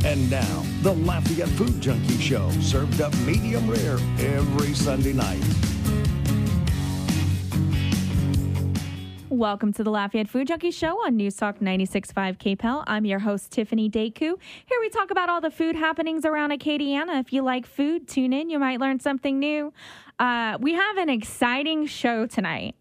And now, the Lafayette Food Junkie Show, served up medium rare every Sunday night. Welcome to the Lafayette Food Junkie Show on News Talk 96.5 KPEL. I'm your host, Tiffiany. Here we talk about all the food happenings around Acadiana. If you like food, tune in. You might learn something new. We have an exciting show tonight.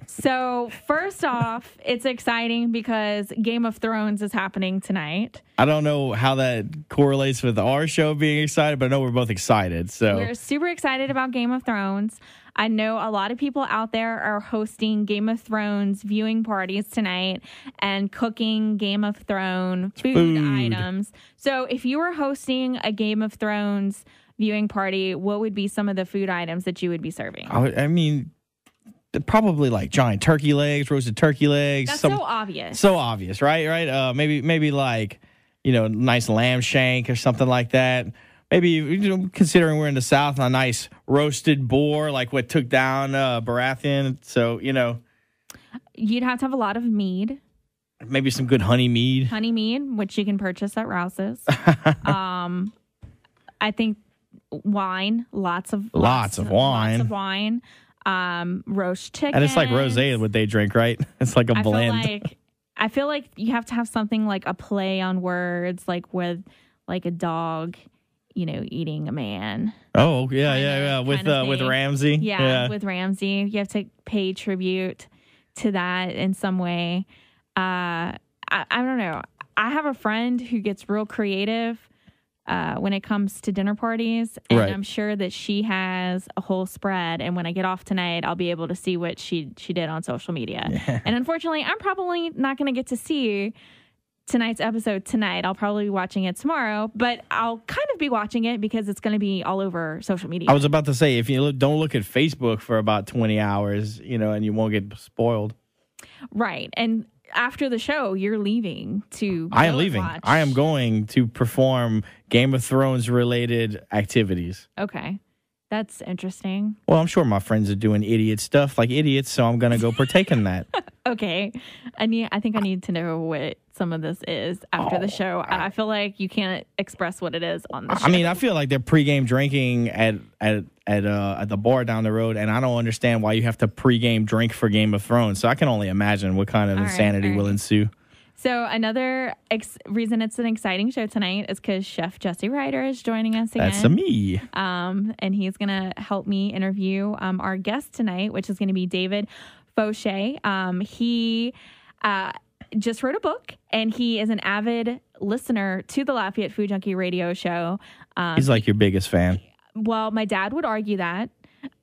So first off, it's exciting because Game of Thrones is happening tonight. I don't know how that correlates with our show being excited, but I know we're both excited. So we're super excited about Game of Thrones. I know a lot of people out there are hosting Game of Thrones viewing parties tonight and cooking Game of Thrones food items. So if you were hosting a Game of Thrones viewing party, what would be some of the food items that you would be serving? I mean, probably like giant turkey legs, roasted turkey legs. That's so obvious. So obvious, right? Right? Maybe like, nice lamb shank or something like that. Maybe, considering we're in the South, a nice roasted boar, like what took down Baratheon. So, You'd have to have a lot of mead. Maybe some good honey mead. Honey mead, which you can purchase at Rouse's. I think wine, lots of wine. Lots of wine. Roast chicken. And it's like rosé, what they drink, right? It's like a blend. I feel like you have to have something like a play on words, like with like a dog, eating a man. Oh, yeah. With Ramsay. Yeah, with Ramsay. You have to pay tribute to that in some way. I don't know. I have a friend who gets real creative when it comes to dinner parties, and right. I'm sure that she has a whole spread, and when I get off tonight, I'll be able to see what she did on social media. Yeah. And unfortunately, I'm probably not going to get to see tonight's episode tonight. I'll probably be watching it tomorrow, but I'll kind of be watching it because it's going to be all over social media. I was about to say, if you don't look at Facebook for about 20 hours, and you won't get spoiled. Right. And after the show, you're leaving to I am leaving. Watch. I am going to perform Game of Thrones related activities. Okay. That's interesting. Well, I'm sure my friends are doing idiot stuff like idiots, so I'm going to go partake in that. Okay. I think I need to know what some of this is after the show. I feel like you can't express what it is on the show. I mean, I feel like they're pregame drinking at the bar down the road, and I don't understand why you have to pregame drink for Game of Thrones. So I can only imagine what kind of insanity will ensue. So another reason it's an exciting show tonight is because Chef Jesse Ryder is joining us again. That's me. And he's going to help me interview our guest tonight, which is going to be David Faucheaux. He just wrote a book, and he is an avid listener to the Lafayette Food Junkie radio show. He's like your biggest fan. Well, my dad would argue that.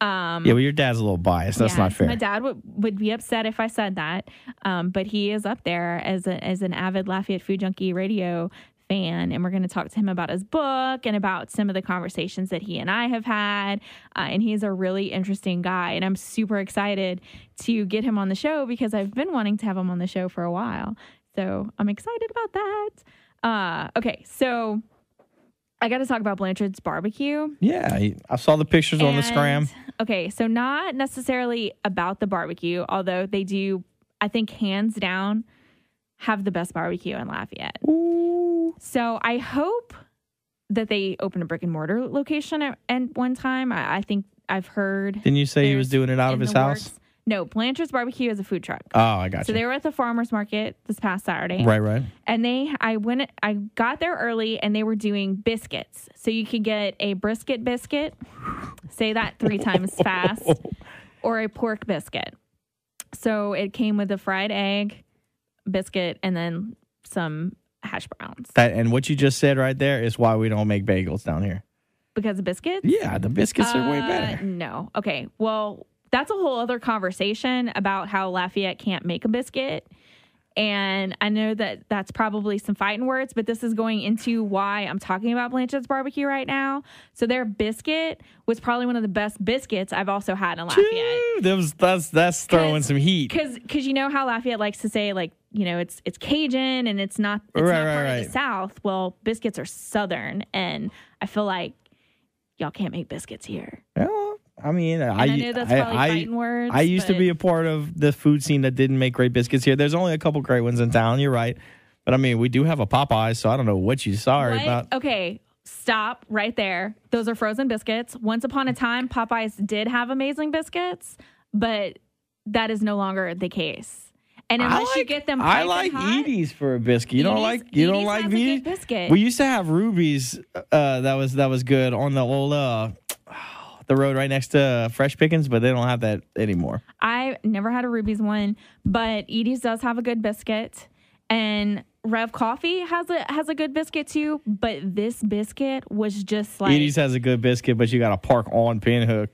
Yeah, well, your dad's a little biased. That's not fair. My dad would be upset if I said that. But he is up there as an avid Lafayette Food Junkie radio fan, and we're going to talk to him about his book and about some of the conversations that he and I have had. And he's a really interesting guy, and I'm super excited to get him on the show because I've been wanting to have him on the show for a while. So I'm excited about that. Okay, so I got to talk about Blanchard's barbecue. Yeah, I saw the pictures on the scram. Okay, so not necessarily about the barbecue, although they do, I think, hands down, have the best barbecue in Lafayette. Ooh. So I hope that they open a brick and mortar location at one time. I think I've heard. Didn't you say he was doing it out of his house? Works. No, Blanchard's Barbecue is a food truck. Oh, I got you. So they were at the farmer's market this past Saturday. Right. And I got there early, and they were doing biscuits. So you could get a brisket biscuit, say that 3 times fast, or a pork biscuit. So it came with a fried egg, biscuit, and then some hash browns. And what you just said right there is why we don't make bagels down here. Because of biscuits? Yeah, the biscuits are way better. No. Okay, well, that's a whole other conversation about how Lafayette can't make a biscuit. And I know that that's probably some fighting words, but this is going into why I'm talking about Blanchard's Barbecue right now. So their biscuit was probably one of the best biscuits I've also had in Lafayette. That's throwing some heat. Because you know how Lafayette likes to say, like, it's Cajun and it's not part of the South. Well, biscuits are Southern, and I feel like y'all can't make biscuits here. Well, I mean, I know that's probably fighting words. I used to be a part of the food scene that didn't make great biscuits here. There's only a couple great ones in town. You're right. But I mean, we do have a Popeyes, so I don't know what you sorry about. Okay, stop right there. Those are frozen biscuits. Once upon a time, Popeyes did have amazing biscuits, but that is no longer the case. And unless you get them, I like Edie's for a biscuit. You don't like Edie's biscuit. We used to have Ruby's. That was good on the old the road right next to Fresh Pickens, but they don't have that anymore. I never had a Ruby's one, but Edie's does have a good biscuit, and Rev Coffee has a good biscuit too. But this biscuit was just like Edie's has a good biscuit, but you got to park on Pinhook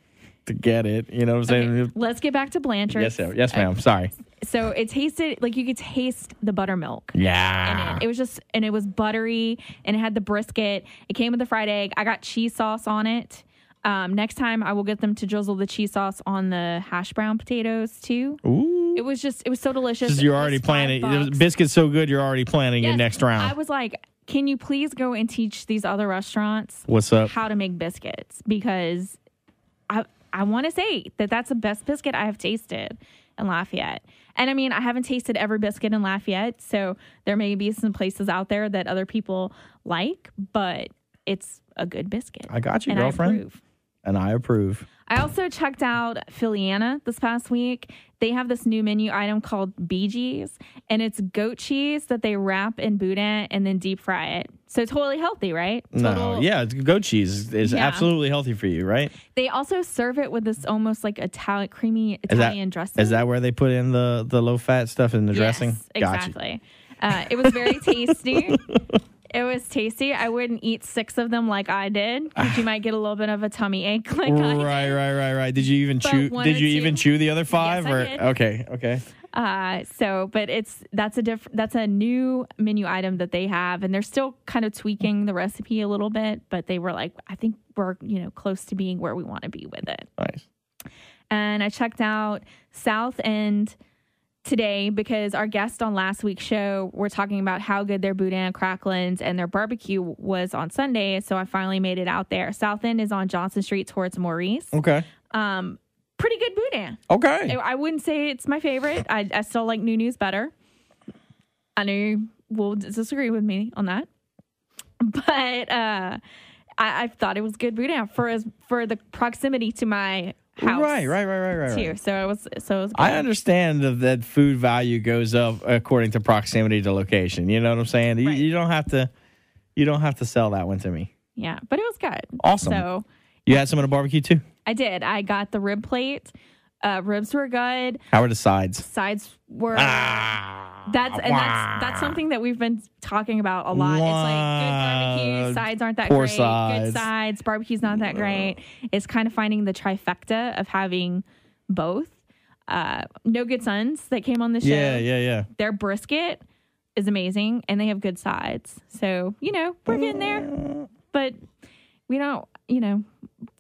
to get it. You know what I'm saying? Let's get back to Blanchard's. Yes, ma'am. Sorry. So it tasted like you could taste the buttermilk. Yeah. In it. It was just, and it was buttery, and it had the brisket. It came with the fried egg. I got cheese sauce on it. Next time I will get them to drizzle the cheese sauce on the hash brown potatoes too. Ooh. It was so delicious. You're already planning. The biscuit's so good, you're already planning your next round. I was like, can you please go and teach these other restaurants what's up how to make biscuits? Because I want to say that that's the best biscuit I have tasted in Lafayette. And I mean, I haven't tasted every biscuit in Lafayette, so there may be some places out there that other people like, but it's a good biscuit. I got you, and girlfriend. I approve. I also checked out Phillyana this past week. They have this new menu item called BG's, and it's goat cheese that they wrap in boudin and then deep fry it. So totally healthy, right? Goat cheese is absolutely healthy for you, right? They also serve it with this almost like creamy Italian dressing. Is that where they put in the low fat stuff in the dressing? Exactly. It was very tasty. It was tasty. I wouldn't eat 6 of them like I did, because you might get a little bit of a tummy ache like I did. Right. Did you even chew? Did you even chew the other 5? Yes, I did. Okay. But that's a new menu item that they have, and they're still kind of tweaking the recipe a little bit. But they were like, I think we're close to being where we want to be with it. Nice. And I checked out South End today because our guest on last week's show were talking about how good their boudin cracklins and their barbecue was on Sunday. So I finally made it out there. South End is on Johnson Street towards Maurice. Okay. Pretty good boudin. Okay. I wouldn't say it's my favorite. I still like New News better. I know you will disagree with me on that. But I thought it was good boudin for the proximity to my house. Right. Too. So it was good. I understand that food value goes up according to proximity to location. You know what I'm saying? Right. You don't have to sell that one to me. Yeah, but it was good. Awesome. So you had some of the barbecue too? I did. I got the rib plate. Ribs were good. How were the sides? Sides were that's something that we've been talking about a lot. It's like good barbecue, sides aren't that great. Sides. Good sides, barbecue's not that great. It's kind of finding the trifecta of having both. No Good Sons that came on the show. Yeah. Their brisket is amazing, and they have good sides. So, we're getting there. But we don't,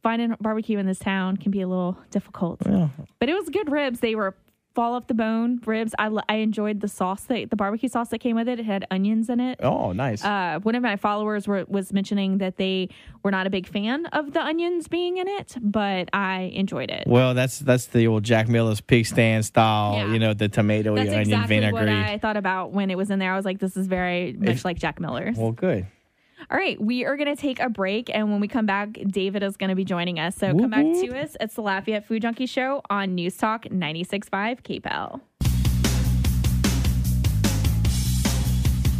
finding barbecue in this town can be a little difficult. Yeah. But it was good ribs. They were fall off the bone ribs. I enjoyed the sauce, the barbecue sauce that came with it. It had onions in it. Oh, nice. One of my followers was mentioning that they were not a big fan of the onions being in it, but I enjoyed it. Well, that's the old Jack Miller's pig stand style, the tomato That's onion exactly vinaigrette. what I thought about when it was in there. I was like, this is very much like Jack Miller's. Well, good. All right, we are going to take a break, and when we come back, David is going to be joining us. So come back to us. It's the Lafayette Food Junkie Show on News Talk 96.5 KPEL.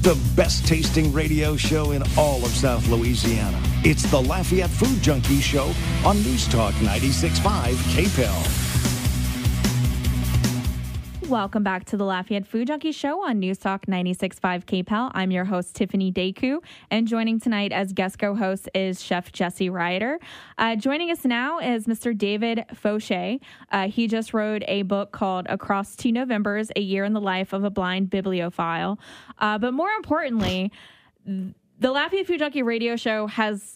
The best tasting radio show in all of South Louisiana. It's the Lafayette Food Junkie Show on News Talk 96.5 KPEL. Welcome back to the Lafayette Food Junkie Show on News Talk 96.5 KPEL. I'm your host, Tiffiany Deku, and joining tonight as guest co-host is Chef Jesse Ryder. Joining us now is Mr. David Faucheaux. He just wrote a book called Across Two Novembers, A Year in the Life of a Blind Bibliophile. But more importantly, the Lafayette Food Junkie radio show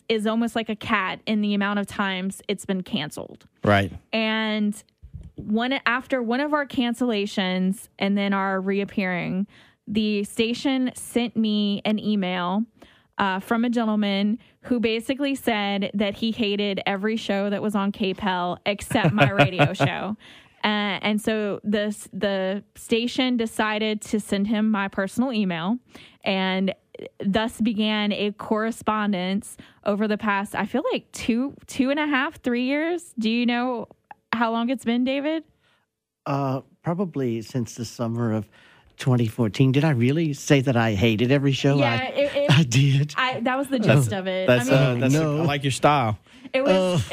is almost like a cat in the amount of times it's been canceled. Right. And after one of our cancellations and then our reappearing, the station sent me an email from a gentleman who basically said that he hated every show that was on KPEL except my radio show. And so the station decided to send him my personal email, and thus began a correspondence over the past, I feel like 2.5, 3 years. Do you know how long it's been, David? Probably since the summer of 2014. Did I really say that I hated every show? Yeah, I did. That was the gist of it. I like your style. It was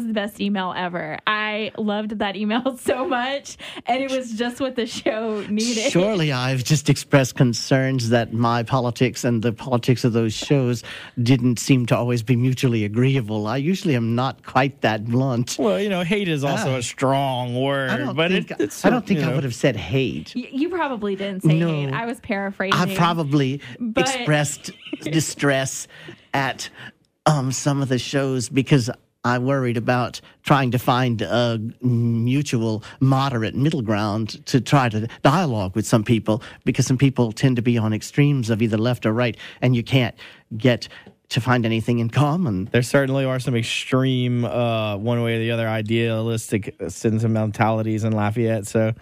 the best email ever. I loved that email so much, and it was just what the show needed. Surely I've just expressed concerns that my politics and the politics of those shows didn't seem to always be mutually agreeable. I usually am not quite that blunt. Well, hate is also a strong word, I don't think I would have said hate. You probably didn't say hate. I was paraphrasing. I probably expressed distress at some of the shows because I worried about trying to find a mutual moderate middle ground to try to dialogue with some people, because some people tend to be on extremes of either left or right, and you can't get to find anything in common. There certainly are some extreme, one way or the other, idealistic sentimentalities in Lafayette. So,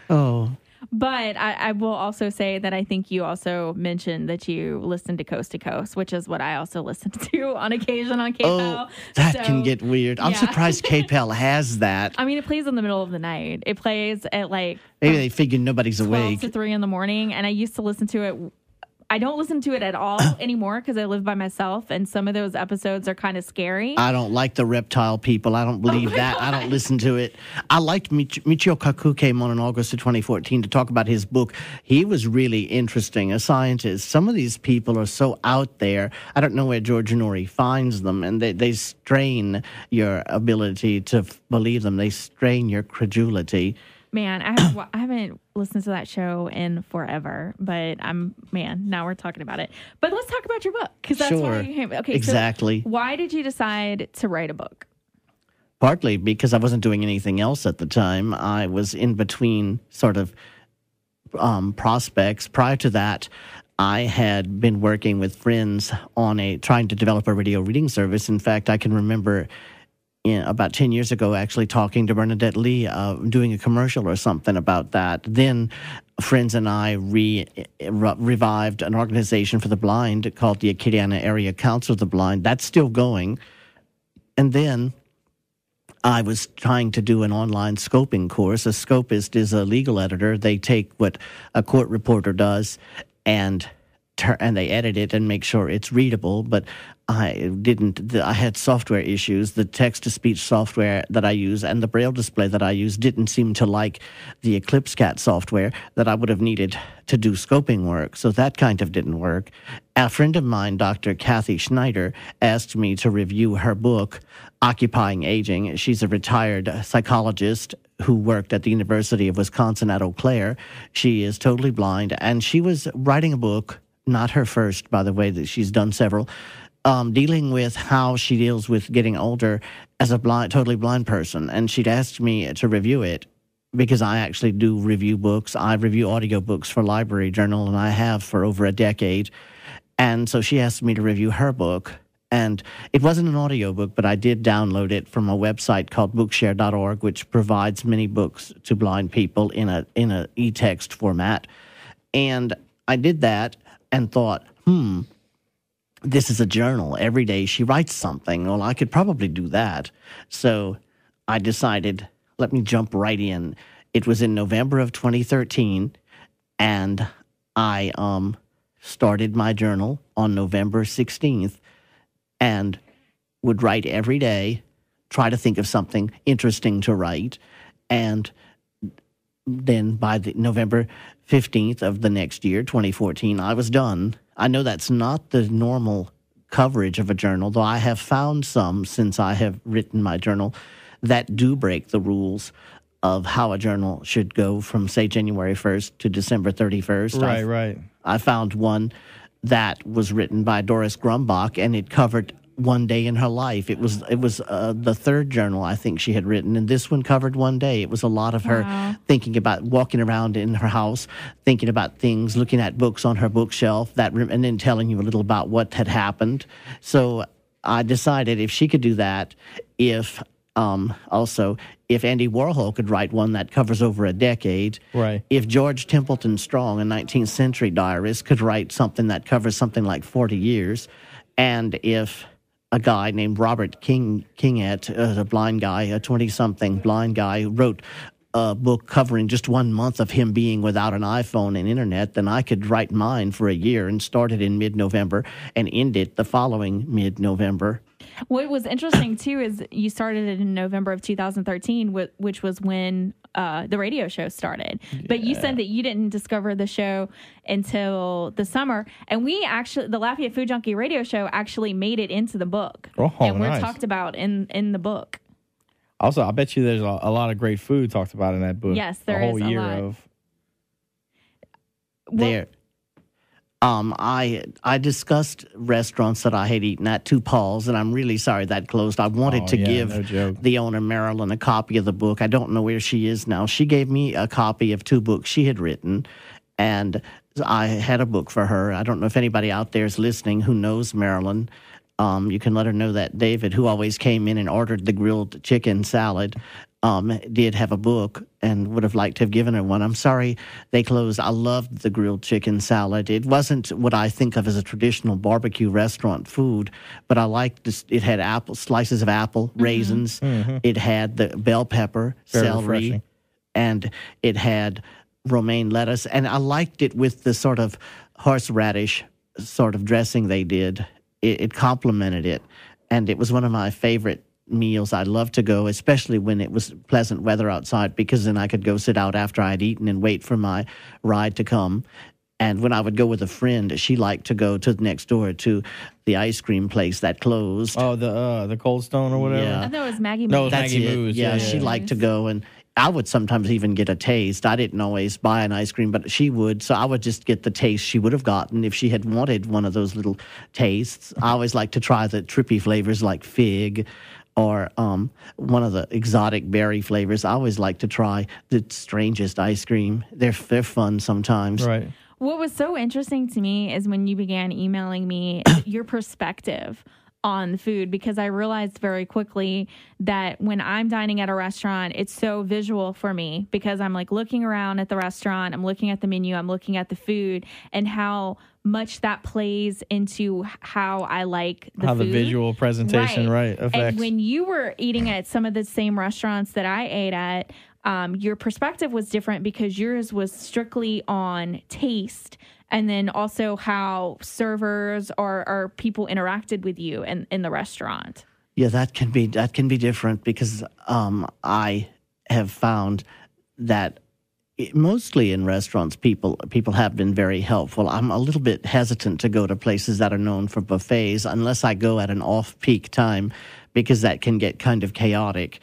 But I will also say that I think you also mentioned that you listen to Coast to Coast, which is what I also listen to on occasion on KPEL. That can get weird. I'm surprised KPEL has that. I mean, it plays in the middle of the night. It plays at like... Maybe they figured nobody's 12 awake. to 3 in the morning, and I used to listen to it. I don't listen to it at all anymore because I live by myself, and some of those episodes are kind of scary. I don't like the reptile people. I don't believe that. God. I don't listen to it. I liked Michio Kaku came on in August of 2014 to talk about his book. He was really interesting, a scientist. Some of these people are so out there. I don't know where George Nori finds them, and they strain your ability to believe them. They strain your credulity. Man, I haven't listened to that show in forever, but now we're talking about it. But let's talk about your book, because that's why you came. Okay, exactly. So why did you decide to write a book? Partly because I wasn't doing anything else at the time. I was in between sort of prospects. Prior to that, I had been working with friends on trying to develop a radio reading service. In fact, I can remember about 10 years ago, actually talking to Bernadette Lee, doing a commercial or something about that. Then friends and I revived an organization for the blind called the Acadiana Area Council of the Blind. That's still going. And then I was trying to do an online scoping course. A scopist is a legal editor. They take what a court reporter does and they edit it and make sure it's readable, but I had software issues. The text-to-speech software that I use and the Braille display that I use didn't seem to like the Eclipse Cat software that I would have needed to do scoping work, so that kind of didn't work. A friend of mine, Dr. Kathy Schneider, asked me to review her book, Occupying Aging. She's a retired psychologist who worked at the University of Wisconsin at Eau Claire. She is totally blind, and she was writing a book, not her first, by the way, that she's done several, dealing with how she deals with getting older as a totally blind person. And she'd asked me to review it because I actually do review books. I review audiobooks for Library Journal, and I have for over a decade. And so she asked me to review her book. And it wasn't an audiobook, but I did download it from a website called bookshare.org, which provides many books to blind people in a e-text format. And I did that and thought, this is a journal. Every day she writes something. Well, I could probably do that. So I decided, let me jump right in. It was in November of 2013, and I started my journal on November 16th and would write every day, try to think of something interesting to write, and then by the November 15th of the next year, 2014, I was done. I know that's not the normal coverage of a journal, though I have found some since I have written my journal that do break the rules of how a journal should go from, say, January 1st to December 31st. Right. I found one that was written by Doris Grumbach, and it covered one day in her life. It was the third journal I think she had written, and this one covered one day. It was a lot of her thinking about walking around in her house, thinking about things, looking at books on her bookshelf, and then telling you a little about what had happened. So I decided if she could do that, if Also, if Andy Warhol could write one that covers over a decade, Right. if George Templeton Strong, a 19th century diarist, could write something that covers something like 40 years, and if a guy named Robert Kingett, a blind guy, a 20-something blind guy, wrote a book covering just 1 month of him being without an iPhone and internet, then I could write mine for a year and start it in mid-November and end it the following mid-November. What was interesting, too, is you started it in November of 2013, which was when the radio show started. Yeah. But you said that you didn't discover the show until the summer. And we actually, the Lafayette Food Junkie radio show actually made it into the book. Oh, and we're nice. talked about in the book. Also, I bet you there's a lot of great food talked about in that book. Yes, there is a whole year lot. of. There. I discussed restaurants that I had eaten at, Two Paul's, and I'm really sorry that closed. I wanted to give the owner, Marilyn, a copy of the book. I don't know where she is now. She gave me a copy of 2 books she had written, and I had a book for her. I don't know if anybody out there is listening who knows Marilyn. You can let her know that David, who always came in and ordered the grilled chicken salad, did have a book and would have liked to have given her one. I'm sorry they closed. I loved the grilled chicken salad. It wasn't what I think of as a traditional barbecue restaurant food, but I liked this. It had slices of apple, raisins. Mm-hmm. It had the bell pepper, very celery, refreshing. And it had romaine lettuce. And I liked it with the sort of horseradish sort of dressing they did. It complemented it, and it was one of my favorite meals. I loved to go, especially when it was pleasant weather outside, because then I could go sit out after I'd eaten and wait for my ride to come. And when I would go with a friend, she liked to go to next door to the ice cream place that closed. Oh, the Cold Stone or whatever? Yeah. I thought it was Maggie No, Moo's. That's Maggie it. Moo's. Yeah, she liked to go, and I would sometimes even get a taste. I didn't always buy an ice cream, but she would, so I would just get the taste she would have gotten if she had wanted one of those little tastes. I always like to try the trippy flavors like fig or one of the exotic berry flavors. I always like to try the strangest ice cream. They're fun sometimes. Right. What was so interesting to me is when you began emailing me your perspective on food, because I realized very quickly that when I'm dining at a restaurant, it's so visual for me because I'm like looking around at the restaurant, I'm looking at the menu, I'm looking at the food, and how much that plays into how I like the food. The visual presentation, right, affects. And when you were eating at some of the same restaurants that I ate at, your perspective was different because yours was strictly on taste, and then also how servers or people interacted with you in the restaurant. Yeah, that can be different because I have found that mostly in restaurants, people have been very helpful. I'm a little bit hesitant to go to places that are known for buffets unless I go at an off-peak time because that can get kind of chaotic.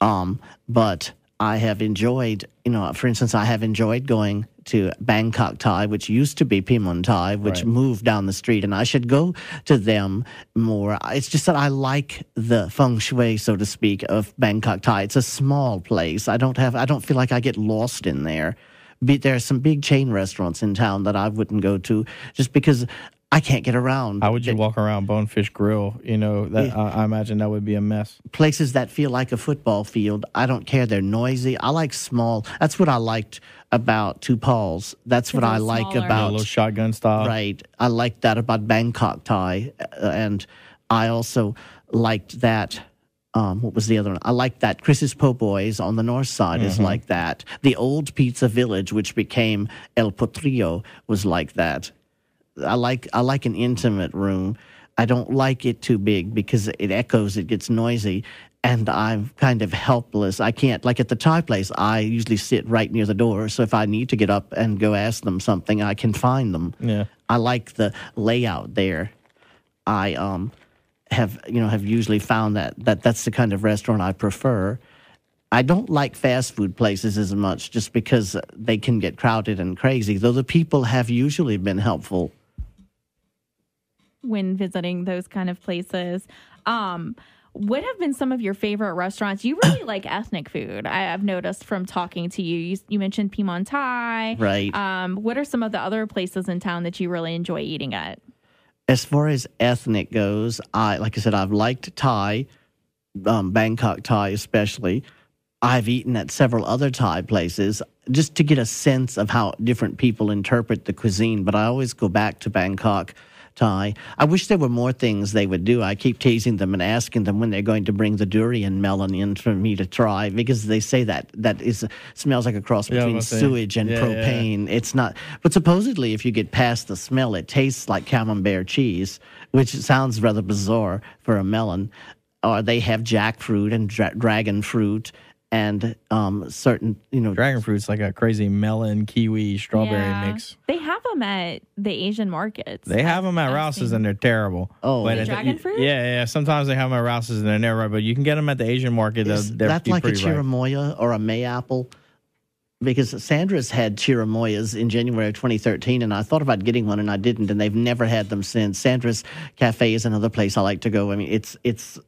But I have enjoyed, for instance, I have enjoyed going to Bangkok Thai, which used to be Pimon Thai, which moved down the street, and I should go to them more. It's just that I like the feng shui, so to speak, of Bangkok Thai. It's a small place. I don't feel like I get lost in there. There are some big chain restaurants in town that I wouldn't go to just because I can't get around. How would you walk around Bonefish Grill? I imagine that would be a mess. Places that feel like a football field, I don't care. They're noisy. I like small. That's what I liked about Two Paul's. That's what I like smaller. about A little shotgun style. Right. I like that about Bangkok Thai, and I also liked that. What was the other one? I like that Chris's Po' Boys on the north side is like that. The old Pizza Village, which became El Potrillo, was like that. I like an intimate room. I don't like it too big because it echoes, it gets noisy, and I'm kind of helpless. I can't, like at the Thai place, I usually sit right near the door, so if I need to get up and go ask them something, I can find them. Yeah. I like the layout there. I have usually found that's the kind of restaurant I prefer. I don't like fast food places as much just because they can get crowded and crazy, though the people have usually been helpful when visiting those kind of places. What have been some of your favorite restaurants? You really like ethnic food, I've noticed from talking to you. You mentioned Pimon Thai. Right. What are some of the other places in town that you really enjoy eating at? As far as ethnic goes, like I said, I've liked Thai. Bangkok Thai especially. I've eaten at several other Thai places just to get a sense of how different people interpret the cuisine, but I always go back to Bangkok Thai. I wish there were more things they would do. I keep teasing them and asking them when they're going to bring the durian melon in for me to try, because they say that smells like a cross between sewage and propane. Yeah. It's not, but supposedly if you get past the smell, it tastes like camembert cheese, which sounds rather bizarre for a melon. Or they have jackfruit and dragon fruit. And certain, dragon fruit's like a crazy melon, kiwi, strawberry mix. They have them at the Asian markets. They have them at Rouse's and they're terrible. Oh, the dragon fruit? Yeah. Sometimes they have them at Rouse's and they're never right, but you can get them at the Asian market. That's like a chirimoya or a mayapple. Because Sandra's had chirimoyas in January of 2013, and I thought about getting one, and I didn't, and they've never had them since. Sandra's Cafe is another place I like to go. I mean, it's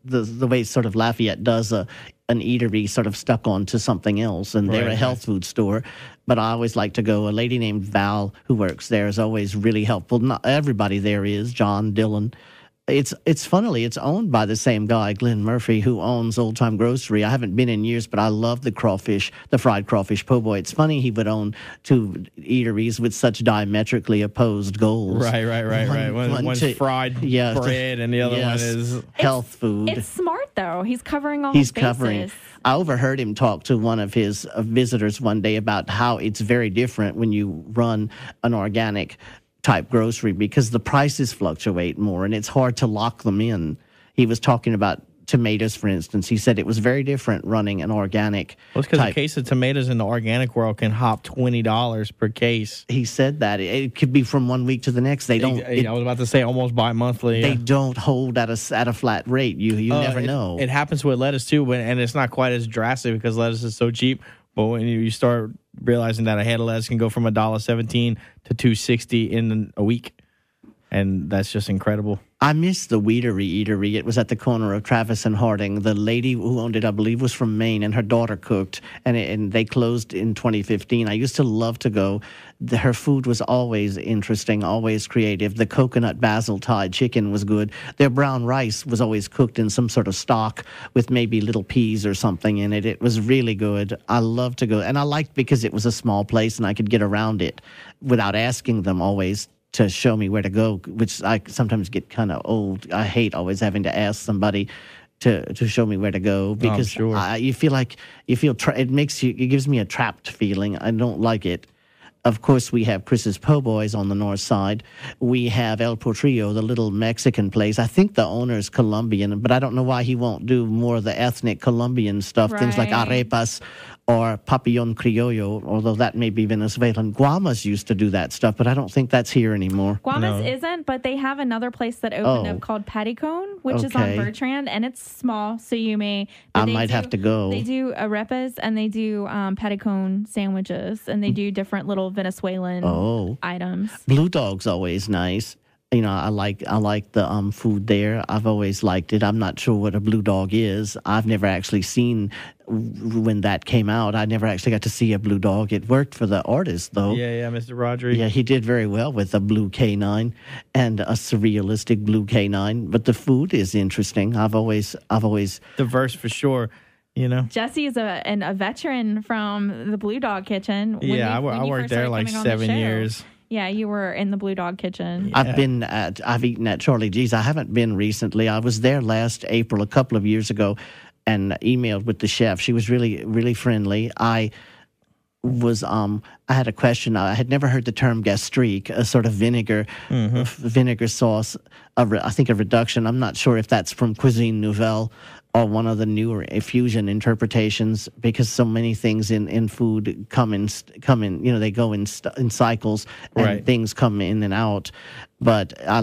the way sort of Lafayette does an eatery sort of stuck onto something else, and they're a health food store. But I always like to go. A lady named Val who works there is always really helpful. Not everybody there is. John, Dylan. It's funnily, it's owned by the same guy, Glenn Murphy, who owns Old Time Grocery. I haven't been in years, but I love the fried crawfish po' boy. It's funny he would own two eateries with such diametrically opposed goals. Right. One's fried bread and the other one is health food. It's smart, though. He's covering all his bases. I overheard him talk to one of his visitors one day about how it's very different when you run an organic type grocery because the prices fluctuate more and it's hard to lock them in. He was talking about tomatoes, for instance. He said it was very different running an organic. Well, it's because a case of tomatoes in the organic world can hop $20 per case. He said that it could be from 1 week to the next. They don't. I was about to say almost bi-monthly. They don't hold at a flat rate. You never know. It happens with lettuce too, and it's not quite as drastic because lettuce is so cheap. But when you start realizing that a head of lettuce can go from $1.17 to $2.60 in a week, and that's just incredible. I miss the Weedery Eatery. It was at the corner of Travis and Harding. The lady who owned it, I believe, was from Maine, and her daughter cooked, and they closed in 2015. I used to love to go. Her food was always interesting, always creative. The coconut basil Thai chicken was good. Their brown rice was always cooked in some sort of stock with maybe little peas or something in it. It was really good. I loved to go, and I liked because it was a small place and I could get around it without asking them always to show me where to go, which I sometimes get kind of old. I hate always having to ask somebody to show me where to go because you feel it gives me a trapped feeling. I don't like it. Of course, we have Chris's Po' Boys on the north side. We have El Potrillo, the little Mexican place. I think the owner is Colombian, but I don't know why he won't do more of the ethnic Colombian stuff, things like arepas or papillon criollo, although that may be Venezuelan. Guamas used to do that stuff, but I don't think that's here anymore. Guamas isn't, but they have another place that opened up called Pattycone, which is on Bertrand, and it's small, so you may... I might have to go. They do arepas, and they do Pattycone sandwiches, and they do different little Venezuelan items. Blue Dog's always nice. I like the food there. I've always liked it. I'm not sure what a Blue Dog is. I've never actually seen when that came out. I never actually got to see a Blue Dog. It worked for the artist, though. Yeah, Mr. Rodri. Yeah, he did very well with a blue canine and a surrealistic blue canine. But the food is interesting. I've always diverse for sure. Jesse is a veteran from the Blue Dog Kitchen. I worked there like 7 years. Yeah, you were in the Blue Dog Kitchen. Yeah. I've eaten at Charlie G's. I haven't been recently. I was there last April, a couple of years ago, and emailed with the chef. She was really, really friendly. I had a question. I had never heard the term gastrique, a sort of vinegar sauce. I think a reduction. I'm not sure if that's from Cuisine Nouvelle or one of the newer fusion interpretations, because so many things in food come in. They go in cycles, and things come in and out. But I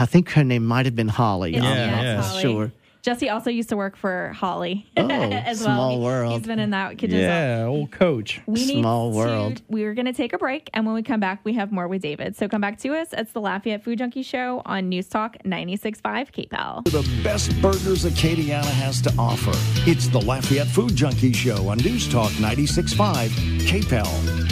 think her name might have been Holly. I'm not Holly. Sure. Jesse also used to work for Holly as small well. World. He's been in that kitchen. Yeah, old coach. Small world. We're going to take a break, and when we come back, we have more with David. So come back to us. It's the Lafayette Food Junkie Show on News Talk 96.5 KPEL. The best burgers Acadiana has to offer. It's the Lafayette Food Junkie Show on News Talk 96.5 KPEL.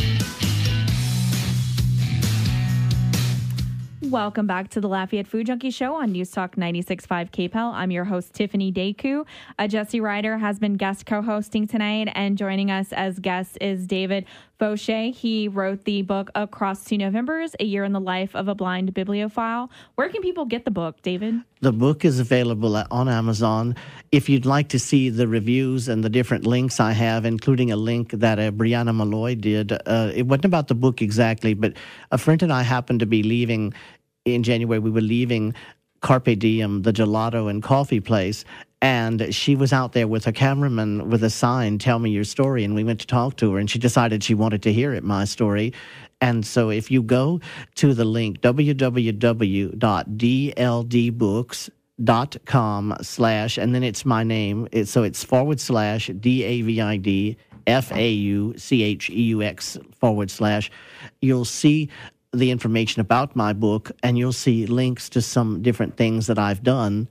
Welcome back to the Lafayette Food Junkie Show on News Talk 96.5 KPEL. I'm your host, Tiffiany Deku. Jesse Ryder has been guest co-hosting tonight, and joining us as guest is David Faucheaux. He wrote the book Across Two Novembers, A Year in the Life of a Blind Bibliophile. Where can people get the book, David? The book is available on Amazon. If you'd like to see the reviews and the different links I have, including a link that Brianna Malloy did, it wasn't about the book exactly, but a friend and I happened to be leaving in January. We were leaving Carpe Diem, the gelato and coffee place, and she was out there with a cameraman with a sign, "Tell me your story," and we went to talk to her, and she decided she wanted to hear it, my story. And so if you go to the link, www.dldbooks.com/ and then it's my name, it's /DAVID/FAUCHEUX/, you'll see the information about my book, and you'll see links to some different things that I've done.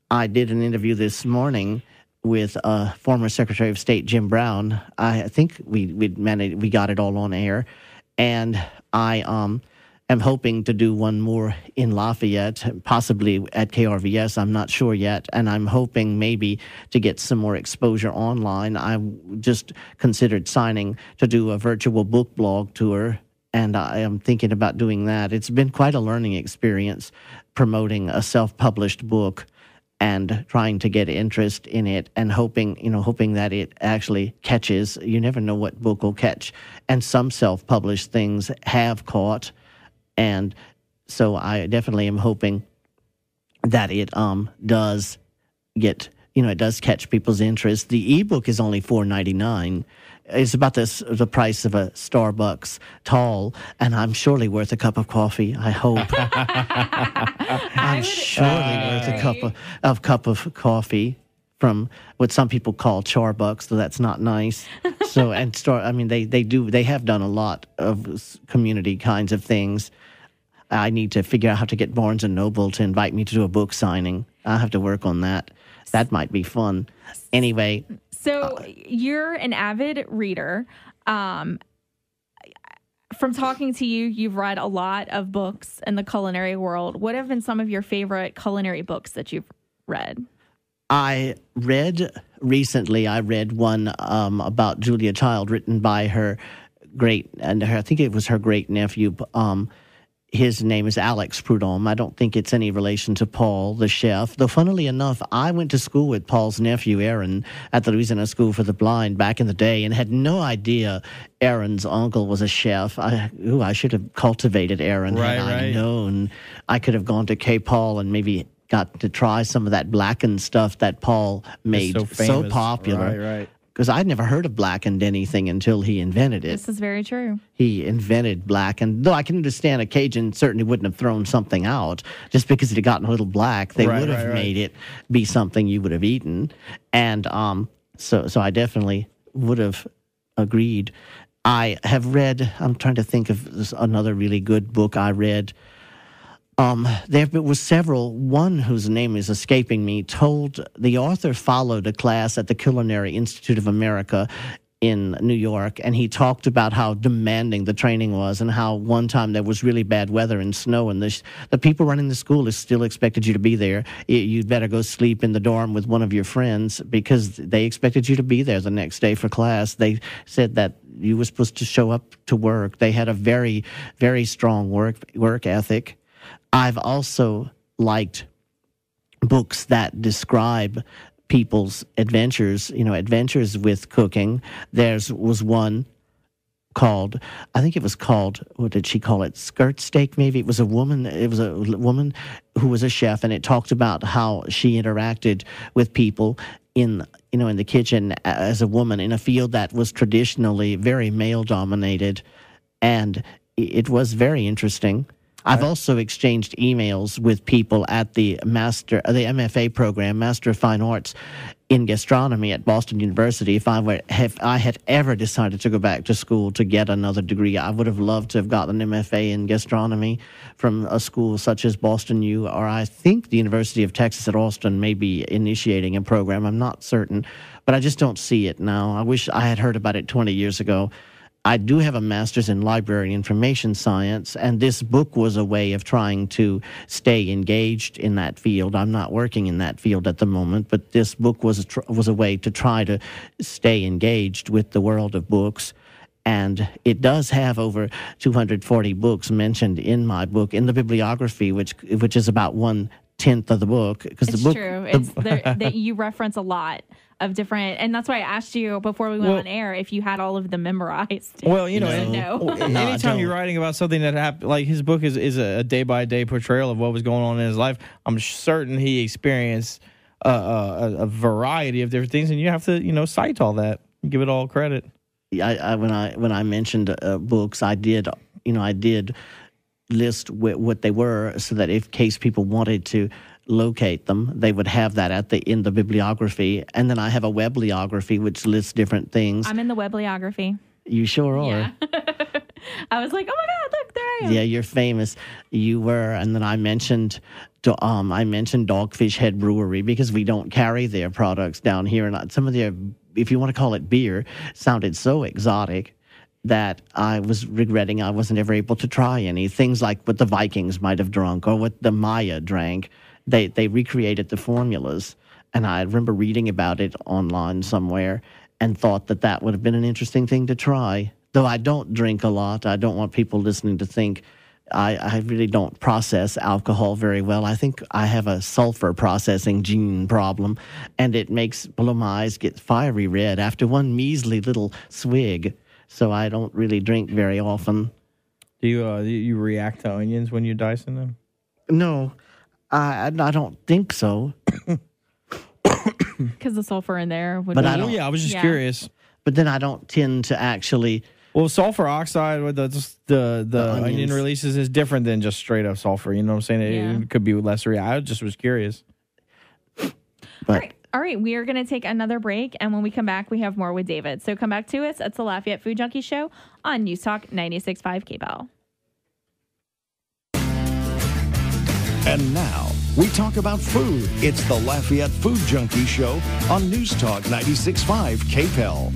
I did an interview this morning with former Secretary of State Jim Brown. I think we got it all on air, and I am hoping to do one more in Lafayette, possibly at KRVS. I'm not sure yet, and I'm hoping maybe to get some more exposure online. I just considered signing to do a virtual book blog tour, and I am thinking about doing that. It's been quite a learning experience promoting a self-published book and trying to get interest in it, and hoping that it actually catches. You never know what book will catch, and some self-published things have caught, and so I definitely am hoping that it does get, it does catch people's interest. The ebook is only $4.99. It's about the price of a Starbucks tall, and I'm surely worth a cup of coffee, I hope. I'm surely worth a cup of coffee from what some people call Charbucks, so that's not nice. So, and they have done a lot of community kinds of things. I need to figure out how to get Barnes & Noble to invite me to do a book signing. I'll have to work on that. That might be fun. Anyway. So you're an avid reader. From talking to you, you've read a lot of books in the culinary world. What have been some of your favorite culinary books that you've read? I read one about Julia Child, written by I think it was her great nephew. His name is Alex Prudhomme. I don't think it's any relation to Paul, the chef. Though, funnily enough, I went to school with Paul's nephew, Aaron, at the Louisiana School for the Blind back in the day, and had no idea Aaron's uncle was a chef. I should have cultivated Aaron had I known. I could have gone to K. Paul and maybe got to try some of that blackened stuff that Paul made so popular. Right. Because I'd never heard of blackened anything until he invented it. This is very true. He invented blackened. Though I can understand a Cajun certainly wouldn't have thrown something out just because it had gotten a little black. They would have made it be something you would have eaten. And so I definitely would have agreed. I have read, I'm trying to think of another really good book I read. There was several. One whose name is escaping me. The author followed a class at the Culinary Institute of America in New York, and he talked about how demanding the training was, and how one time there was really bad weather and snow, and the people running the school still expected you to be there. You'd better go sleep in the dorm with one of your friends because they expected you to be there the next day for class. They said that you were supposed to show up to work. They had a very, very strong work ethic. I've also liked books that describe people's adventures, adventures with cooking. Was one called, what did she call it? Skirt steak, maybe? It was a woman who was a chef, and it talked about how she interacted with people in the kitchen as a woman in a field that was traditionally very male dominated. And it was very interesting. I've also exchanged emails with people at the MFA program, Master of Fine Arts in Gastronomy at Boston University. If I had ever decided to go back to school to get another degree, I would have loved to have gotten an MFA in Gastronomy from a school such as Boston U, or I think the University of Texas at Austin may be initiating a program. I'm not certain, but I just don't see it now. I wish I had heard about it 20 years ago. I do have a master's in library information science, and this book was a way of trying to stay engaged in that field. I'm not working in that field at the moment, but this book was a way to try to stay engaged with the world of books. And it does have over 240 books mentioned in my book, in the bibliography, which is about 1/10 of the book. Because it's the book, true. It's that you reference a lot of different, and that's why I asked you before we went on air if you had all of them memorized. Well, anytime you're writing about something that happened, like his book is a day-by-day portrayal of what was going on in his life, I'm certain he experienced a variety of different things, and you have to, cite all that, give it all credit. When I mentioned books, I did list what they were, so that in case people wanted to locate them, they would have that in the bibliography. And then I have a webliography which lists different things. I'm in the webliography. You sure are. Yeah. I was like, oh my God, look, there I am. Yeah, you're famous. You were. And then I mentioned Dogfish Head Brewery, because we don't carry their products down here, and some of their, if you want to call it beer, sounded so exotic that I was regretting I wasn't ever able to try any. Things like what the Vikings might have drunk or what the Maya drank. They recreated the formulas, and I remember reading about it online somewhere and thought that would have been an interesting thing to try. Though I don't drink a lot, I don't want people listening to think I really don't process alcohol very well. I think I have a sulfur processing gene problem, and it makes my eyes get fiery red after one measly little swig. So I don't really drink very often. Do you react to onions when you're dicing them? No, I don't think so. Because the sulfur in there would But be... I was just curious. But then I don't tend to actually... Well, sulfur oxide with the onion releases is different than just straight up sulfur. You know what I'm saying? It could be less I just was curious. But All right, we are going to take another break, and when we come back, we have more with David. So come back to us. It's the Lafayette Food Junkie Show on News Talk 96.5 KBEL. And now, we talk about food. It's the Lafayette Food Junkie Show on News Talk 96.5 KPEL.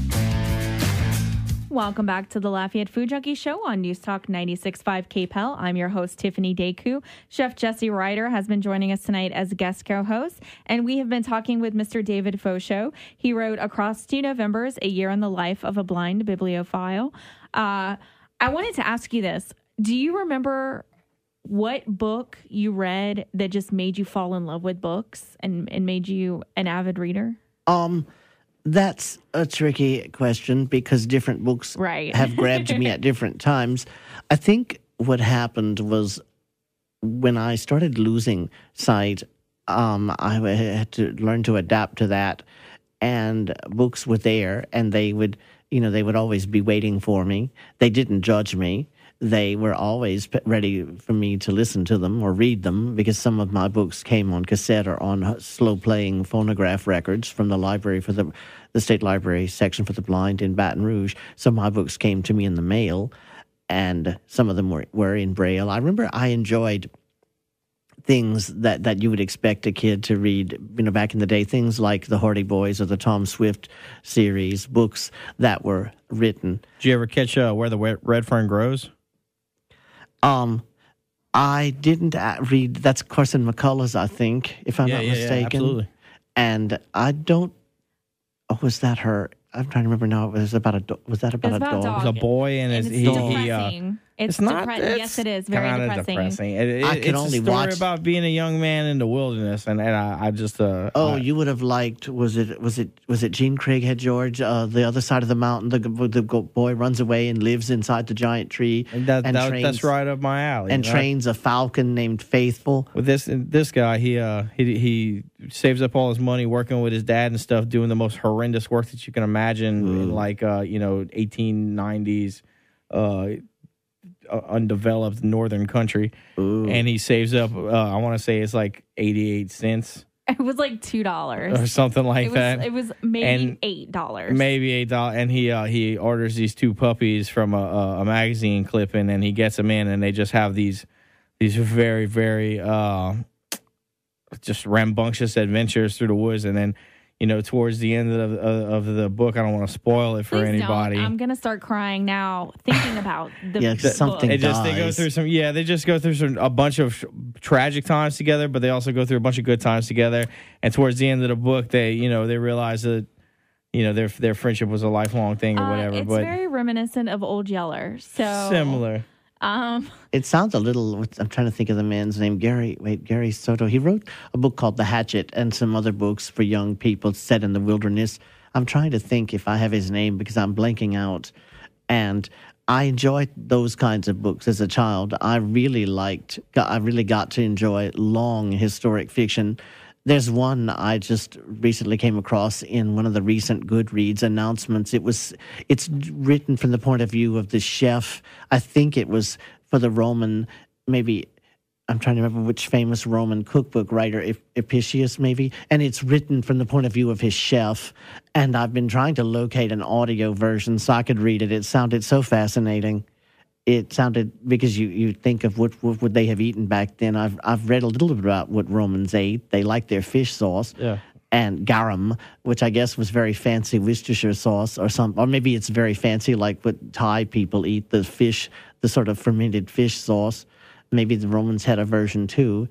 Welcome back to the Lafayette Food Junkie Show on News Talk 96.5 KPEL. I'm your host, Tiffiany Deku. Chef Jesse Ryder has been joining us tonight as a guest co-host, and we have been talking with Mr. David Faucheaux. He wrote Across 2 Novembers, A Year in the Life of a Blind Bibliophile. I wanted to ask you this. Do you remember what book you read that just made you fall in love with books and made you an avid reader? That's a tricky question, because different books have grabbed me at different times. I think what happened was when I started losing sight, I had to learn to adapt to that. And books were there, and they would always be waiting for me. They didn't judge me. They were always ready for me to listen to them or read them, because some of my books came on cassette or on slow-playing phonograph records from the library for the State Library section for the blind in Baton Rouge. Some of my books came to me in the mail, and some of them were in Braille. I remember I enjoyed things that you would expect a kid to read, back in the day, things like the Hardy Boys or the Tom Swift series, books that were written. Did you ever catch Where the Red Fern Grows? I didn't read. That's Carson McCullough's, I think, if I'm not mistaken. Yeah, absolutely. And I don't. Oh, was that her? I'm trying to remember now. Was that about a dog? It was about a dog. It was a boy, and it's depressing. It's not. Yes, it is very depressing. It's a story about being a young man in the wilderness, and I just. You would have liked. Was it Gene Craighead George? The other side of the mountain. The boy runs away and lives inside the giant tree. That's right up my alley. And trains a falcon named Faithful. With this guy, he saves up all his money working with his dad and stuff, doing the most horrendous work that you can imagine in 1890s. Undeveloped northern country. Ooh. And he saves up I want to say it's like 88 cents. It was like $2 or something like that. It was maybe $8. Maybe $8. And he orders these 2 puppies from a magazine clipping, and he gets them in, and they just have these very, very just rambunctious adventures through the woods. And then towards the end of the book, I don't want to spoil it for Please anybody. don't. I'm gonna start crying now thinking about the Yeah, something book. They go through they just go through a bunch of tragic times together, but they also go through a bunch of good times together. And towards the end of the book, they realize that their friendship was a lifelong thing or whatever. It's but very reminiscent of Old Yeller. So similar. It sounds a little. I'm trying to think of the man's name. Gary Soto. He wrote a book called The Hatchet and some other books for young people set in the wilderness. I'm trying to think if I have his name because I'm blanking out. And I enjoyed those kinds of books as a child. I really got to enjoy long historic fiction. There's one I just recently came across in one of the recent Goodreads announcements. It's written from the point of view of the chef. I think it was for the Roman, maybe, I'm trying to remember which famous Roman cookbook writer, Apicius maybe, and it's written from the point of view of his chef. And I've been trying to locate an audio version so I could read it. It sounded so fascinating. It sounded, because you think of what would they have eaten back then. I've read a little bit about what Romans ate. They liked their fish sauce. Yeah. And garum, which I guess was very fancy Worcestershire sauce or maybe it's very fancy like what Thai people eat, the fish, the sort of fermented fish sauce. Maybe the Romans had a version too.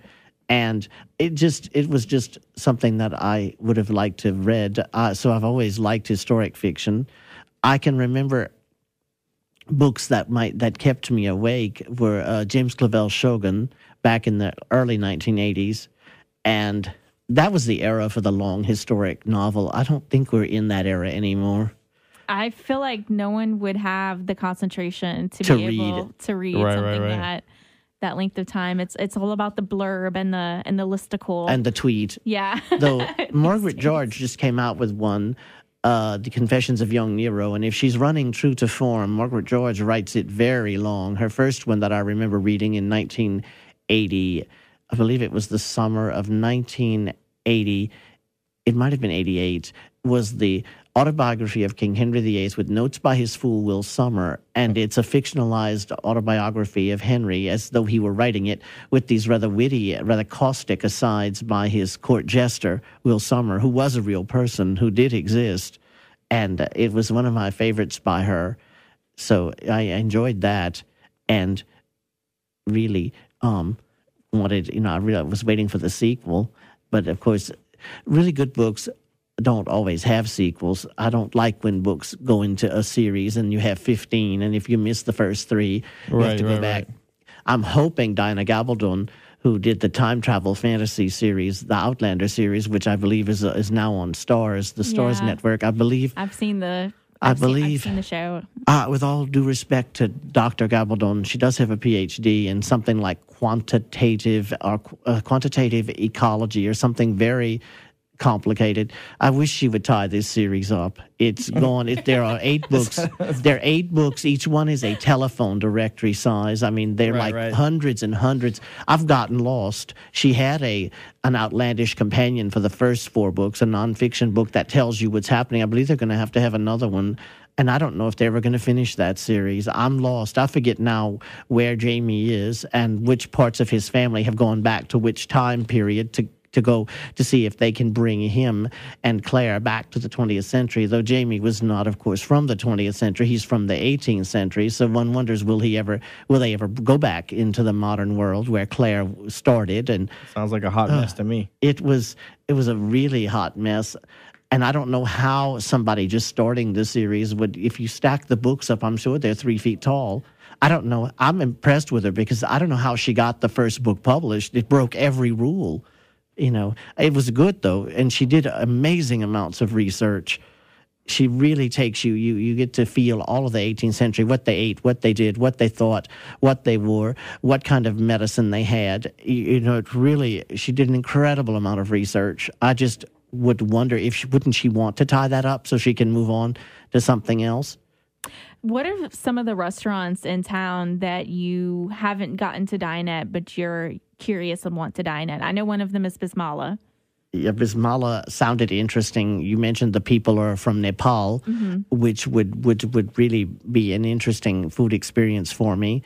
And it was just something that I would have liked to have read. So I've always liked historic fiction. I can remember books that kept me awake were James Clavell's Shogun back in the early 1980s, and that was the era for the long historic novel. I don't think we're in that era anymore. I feel like no one would have the concentration to be able to read something that length of time. It's all about the blurb and the listicle and the tweet. Yeah. Though Margaret George just came out with one. The Confessions of Young Nero, and if she's running true to form, Margaret George writes it very long. Her first one that I remember reading in 1980, I believe it was the summer of 1980, it might have been 88, was the autobiography of King Henry VIII with notes by his fool Will Summer, and it's a fictionalized autobiography of Henry as though he were writing it with these rather witty, rather caustic asides by his court jester, Will Summer, who was a real person, who did exist, and it was one of my favorites by her. So I enjoyed that, and really wanted, I was waiting for the sequel, but of course, really good books don't always have sequels. I don't like when books go into a series and you have 15, and if you miss the first 3, you have to go back. Right. I'm hoping Diana Gabaldon, who did the time travel fantasy series, the Outlander series, which I believe is now on Starz, the Starz network. I believe I've seen the show. With all due respect to Dr. Gabaldon, she does have a PhD in something like quantitative ecology or something very complicated. I wish she would tie this series up. It's gone. There are 8 books. There are 8 books. Each one is a telephone directory size. I mean, they're hundreds and hundreds. I've gotten lost. She had an outlandish companion for the first 4 books, a nonfiction book that tells you what's happening. I believe they're going to have another one. And I don't know if they're ever going to finish that series. I'm lost. I forget now where Jamie is and which parts of his family have gone back to which time period to go to see if they can bring him and Claire back to the 20th century, though Jamie was not, of course, from the 20th century. He's from the 18th century, so one wonders, will they ever go back into the modern world where Claire started? And sounds like a hot mess to me. It was a really hot mess. And I don't know how somebody just starting the series would, if you stack the books up, I'm sure they're 3 feet tall. I don't know. I'm impressed with her because I don't know how she got the first book published. It broke every rule. It was good, though, and she did amazing amounts of research. She really takes you get to feel all of the 18th century, what they ate, what they did, what they thought, what they wore, what kind of medicine they had. It really, she did an incredible amount of research. I just would wonder wouldn't she want to tie that up so she can move on to something else? What are some of the restaurants in town that you haven't gotten to dine at, but you're curious and want to dine at? I know one of them is Bismillah. Yeah, Bismillah sounded interesting. You mentioned the people are from Nepal, which would really be an interesting food experience for me.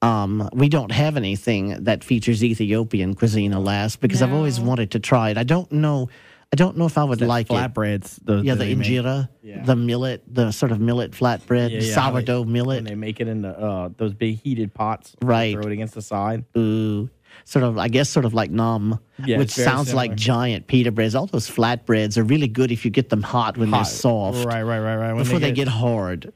We don't have anything that features Ethiopian cuisine, alas, because I've always wanted to try it. I don't know. I don't know if I would like flatbreads. it. The injera, the millet, the sort of millet flatbread, sourdough millet. When they make it in those big heated pots. Right. Throw it against the side. Ooh. Sort of like naan, which sounds like giant pita breads. All those flatbreads are really good if you get them hot when they're soft. Right. Before they get hard.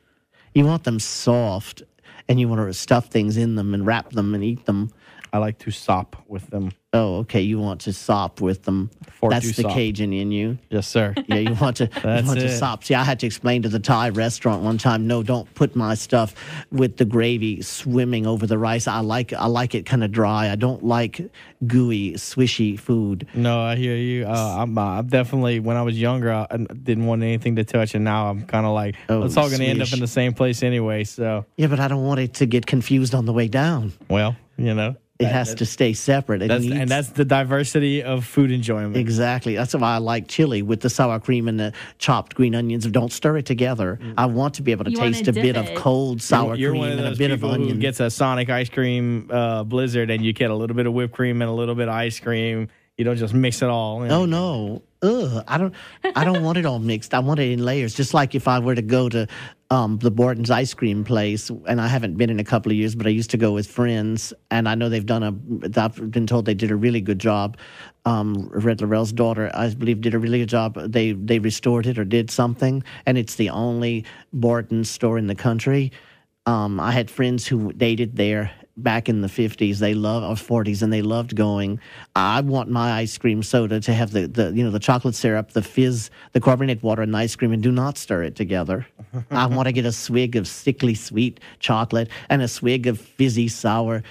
You want them soft, and you want to stuff things in them and wrap them and eat them. I like to sop with them. Oh, okay. You want to sop with them. That's the Cajun in you. Yes, sir. Yeah, you want to sop. See, I had to explain to the Thai restaurant one time, no, don't put my stuff with the gravy swimming over the rice. I like it kind of dry. I don't like gooey, swishy food. No, I hear you. I'm definitely, when I was younger, I didn't want anything to touch, and now I'm kind of like, it's all going to end up in the same place anyway, so. Yeah, but I don't want it to get confused on the way down. Well, you know. It has to stay separate. And that's the diversity of food enjoyment. Exactly. That's why I like chili with the sour cream and the chopped green onions. Don't stir it together. I want to be able to taste a bit of cold sour cream and a bit of onion. Who gets a Sonic ice cream blizzard and you get a little bit of whipped cream and a little bit of ice cream. You don't just mix it all. Oh no. Ugh, I don't want it all mixed. I want it in layers. Just like if I were to go to the Borton's ice cream place, and I haven't been in a couple of years, but I used to go with friends, and I know I've been told they did a really good job. Red Laurel's daughter, I believe, did a really good job. They restored it or did something, and it's the only Borton's store in the country. I had friends who dated there back in the 50s, or 40s, and they loved going. I want my ice cream soda to have the chocolate syrup, the fizz, the carbonated water, and the ice cream, and do not stir it together. I want to get a swig of sickly sweet chocolate and a swig of fizzy sour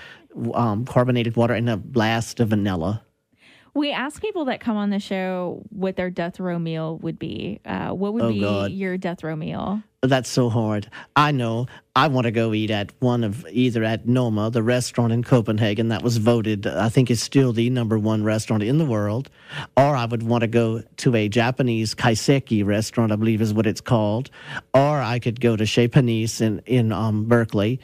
carbonated water and a blast of vanilla. We ask people that come on the show what their death row meal would be. What would be your death row meal? That's so hard. I know. I want to go eat at either at Noma, the restaurant in Copenhagen that was voted, I think is still the number 1 restaurant in the world, or I would want to go to a Japanese kaiseki restaurant, I believe is what it's called, or I could go to Chez Panisse in Berkeley,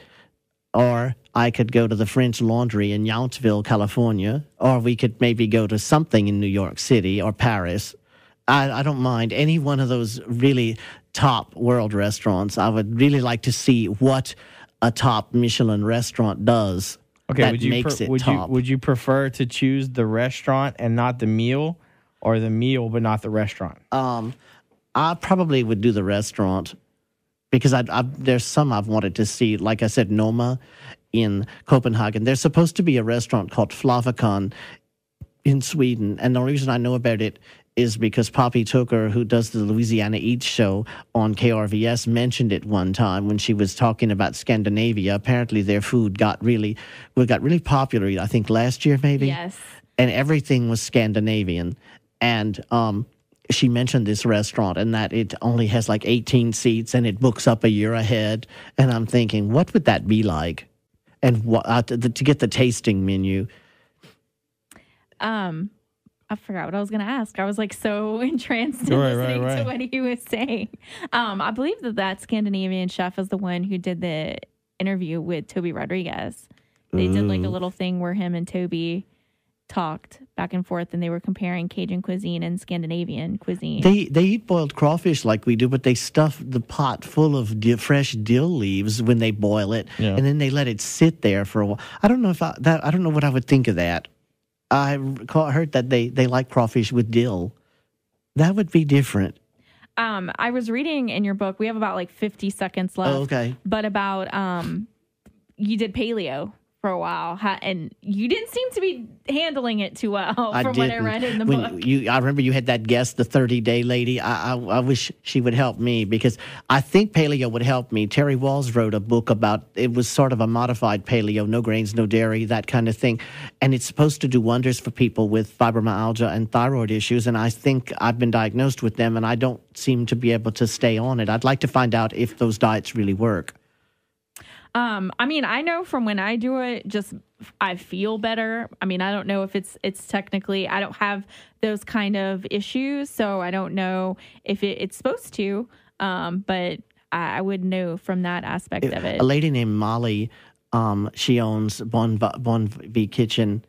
or I could go to the French Laundry in Yountville, California, or we could maybe go to something in New York City or Paris. I don't mind any one of those really top world restaurants. I would really like to see what a top Michelin restaurant does. Okay, that would you prefer to choose the restaurant and not the meal, or the meal but not the restaurant? I probably would do the restaurant because there's some I've wanted to see. Like I said, Noma in Copenhagen. There's supposed to be a restaurant called Flavikan in Sweden, and the reason I know about it is because Poppy Tucker, who does the Louisiana Eats show on KRVS, mentioned it one time when she was talking about Scandinavia. Apparently their food got really popular, I think last year maybe. Yes. And everything was Scandinavian. And she mentioned this restaurant and that it only has like 18 seats and it books up a year ahead. And I'm thinking, what would that be like? And to get the tasting menu. I forgot what I was going to ask. I was like so entranced in listening to what he was saying. I believe that Scandinavian chef is the one who did the interview with Toby Rodriguez. They did like a little thing where him and Toby talked back and forth, and they were comparing Cajun cuisine and Scandinavian cuisine. They eat boiled crawfish like we do, but they stuff the pot full of fresh dill leaves when they boil it, and then they let it sit there for a while. I don't know I don't know what I would think of that. I heard that they like crawfish with dill. That would be different. I was reading in your book, we have about like 50 seconds left. Oh, okay. But about, you did paleo for a while, and you didn't seem to be handling it too well from what I read in the book. I remember you had that guest, the 30-day lady. I wish she would help me because I think paleo would help me. Terry Walls wrote a book about, it was sort of a modified paleo, no grains, no dairy, that kind of thing. And it's supposed to do wonders for people with fibromyalgia and thyroid issues. And I think I've been diagnosed with them and I don't seem to be able to stay on it. I'd like to find out if those diets really work. I mean, I know from when I do it, just I feel better. I mean, I don't know if it's technically, I don't have those kind of issues, so I don't know if it's supposed to, but I would know from that aspect of it. A lady named Molly, she owns Bon V Kitchen,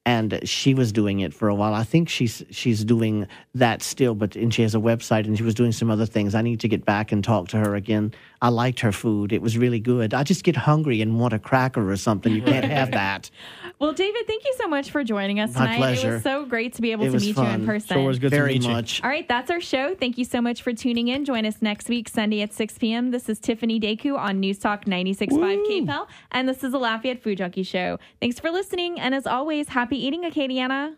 And she was doing it for a while. I think she's doing that still, and she has a website, and she was doing some other things. I need to get back and talk to her again. I liked her food. It was really good. I just get hungry and want a cracker or something. You can't have that. Well, David, thank you so much for joining us tonight. My pleasure. It was so great to be able to meet fun. you in person. Sure was good Very to meet much. you. All right, that's our show. Thank you so much for tuning in. Join us next week, Sunday at 6 p.m. This is Tiffiany Deku on News Talk 96.5 KPEL, and this is the Lafayette Food Junkie Show. Thanks for listening, and as always, happy eating, Acadiana.